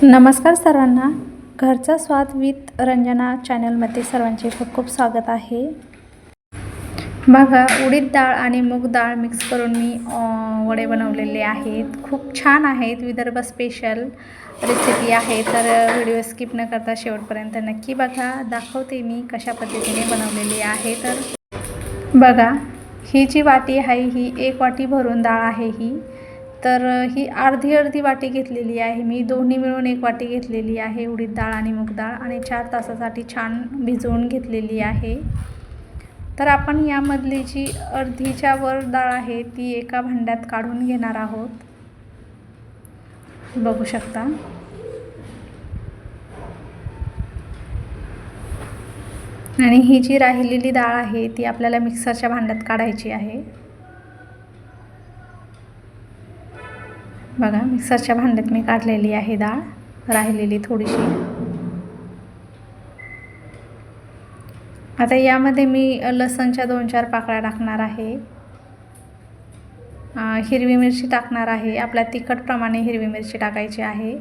नमस्कार सर्वांना. घरचा स्वाद विथ रंजना चॅनलमध्ये सर्वांचे खूप खूप स्वागत आहे. बघा, उडीद डाळ आणि मूग डाळ मिक्स करून मी वडे बनवलेले आहेत. खूप छान आहेत. विदर्भ स्पेशल रेसिपी आहे, तर व्हिडिओ स्किप न करता शेवटपर्यंत नक्की बघा. दाखवते मी कशा पद्धतीने बनवलेली आहे. तर बघा, ही जी वाटी आहे ही 1 वाटी भरून डाळ आहे ही. तर ही अर्धी वाटी घेतलेली आहे मी. दोन्ही मिळून 1 वाटी घेतलेली आहे उडीद डाळ आणि मूग डाळ, आणि 4 तासासाठी छान भिजवून घेतलेली आहे. तर आपण यामधली जी अर्धीच्या वर डाळ आहे ती एका भांड्यात काढून घेणार आहोत. बघू शकता. आणि ही जी राहिलेली डाळ आहे ती आपल्याला मिक्सरच्या भांड्यात काढायची आहे. बघा, मिक्सरच्या भांड्यात मी काढलेली आहे डाळ राहिलेली थोडीशी. आता यामध्ये मी लसणच्या 2-4 पाकळ्या टाकणार आहे. हिरवी मिरची टाकणार आहे. आपल्या तिखटप्रमाणे हिरवी मिरची टाकायची आहे.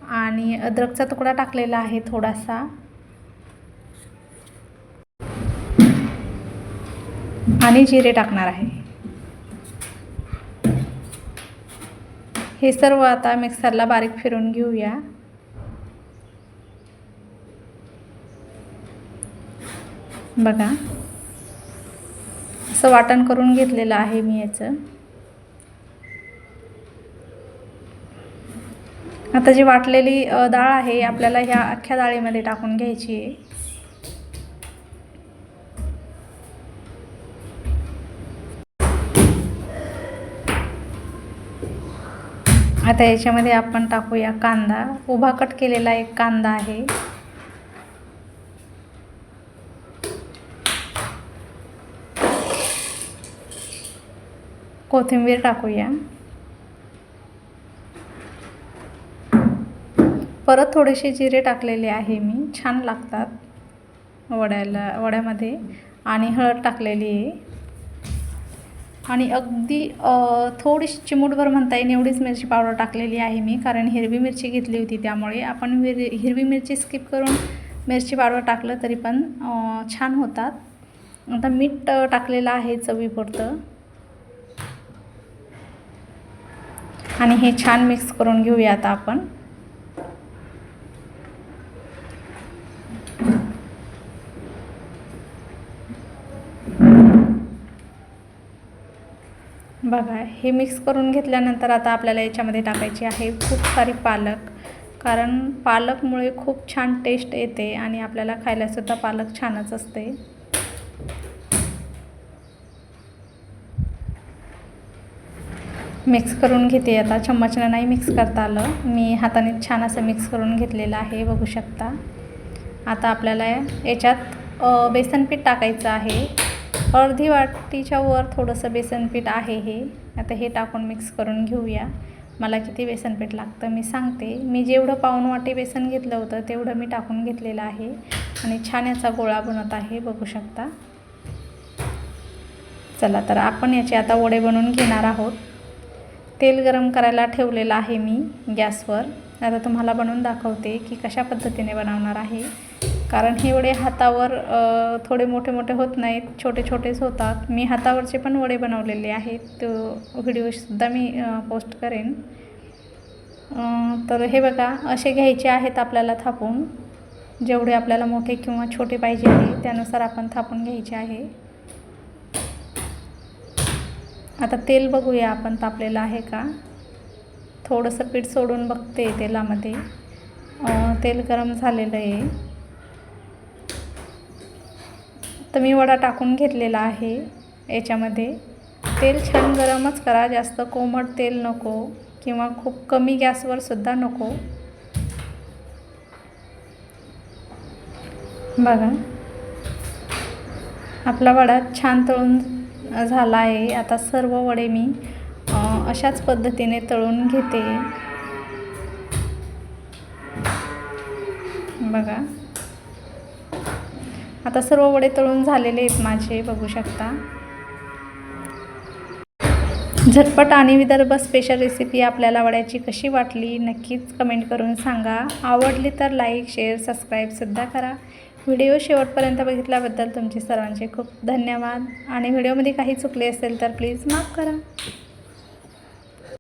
आणि अद्रकचा तुकडा टाकलेला आहे थोडासा. आणि जिरे टाकणार आहे. हे सर्व आता मिक्सरला बारीक फिरून घेऊया. बघा, असं वाटण करून घेतलेलं आहे मी याचं. आता जी वाटलेली डाळ आहे आपल्याला ह्या अख्ख्या डाळीमध्ये टाकून घ्यायची आहे. आता याच्यामध्ये आपण टाकूया कांदा. उभा कट केलेला एक कांदा आहे. कोथिंबीर टाकूया. परत थोडेसे जिरे टाकलेले आहे मी, छान लागतात वड्यामध्ये. आणि हळद टाकलेली आहे. आणि अगदी थोडीशी चिमूटभर म्हणता येईल एवढीच मिरची पावडर टाकलेली आहे मी, कारण हिरवी मिरची घेतली होती त्यामुळे. आपण हिरवी मिरची स्किप करून मिरची पावडर टाकलं तरी पण छान होतात. आता मीठ टाकलेलं आहे चवीपुरतं. आणि हे छान मिक्स करून घेऊया आता आपण. बघा, हे मिक्स करून घेतल्यानंतर आता आपल्याला याच्यामध्ये टाकायची आहे खूप सारी पालक, कारण पालकमुळे खूप छान टेस्ट येते आणि आपल्याला खायलासुद्धा पालक छानच असते. मिक्स करून घेते आता. चम्मचनं नाही मिक्स करता आलं, मी हाताने छान असं मिक्स करून घेतलेलं आहे, बघू शकता. आता आपल्याला याच्यात बेसनपीठ टाकायचं आहे. अर्धी वाटीच्या वर थोडंसं बेसनपीठ आहे हे. आता हे टाकून मिक्स करून घेऊया. मला किती बेसनपीठ लागतं मी सांगते. मी जेवढं पाऊण वाटी बेसन घेतलं होतं तेवढं मी टाकून घेतलेलं आहे. आणि छान याचा गोळा बनत आहे, बघू शकता. चला, तर आपण याचे आता वडे बनवून घेणार आहोत. तेल गरम करायला ठेवलेलं आहे मी गॅसवर. आता तुम्हाला बनवून दाखवते की कशा पद्धतीने बनवणार आहे, कारण हे वडे हातावर थोडे मोठे मोठे होत नाहीत, छोटे छोटेच होतात. मी हातावरचे पण वडे बनवलेले आहेत, तो व्हिडिओसुद्धा मी पोस्ट करेन. तर हे बघा, असे घ्यायचे आहेत आपल्याला थापून. जेवढे आपल्याला मोठे किंवा छोटे पाहिजे आहे त्यानुसार आपण थापून घ्यायचे आहे. आता तेल बघूया आपण तापलेलं आहे का. थोडंसं पीठ सोडून बघते तेलामध्ये. तेल गरम झालेलं आहे. तर मी वडा टाकून घेतलेला आहे याच्यामध्ये. तेल छान गरमच करा, जास्त कोमट तेल नको किंवा खूप कमी गॅसवर सुद्धा नको. बघा, आपला वडा छान तळून झाला आहे. आता सर्व वडे मी अशाच पद्धतीने तळून घेते. बघा, आता सर्व वडे तळून झालेले आहेत माझे, बघू शकता. झटपट आणि विदर्भ स्पेशल रेसिपी आपल्याला वड्याची कशी वाटली नक्कीच कमेंट करून सांगा. आवडली तर लाईक, शेअर, सबस्क्राईबसुद्धा करा. व्हिडिओ शेवटपर्यंत बघितल्याबद्दल तुमचे सर्वांचे खूप धन्यवाद. आणि व्हिडिओमध्ये काही चुकले असेल तर प्लीज माफ करा.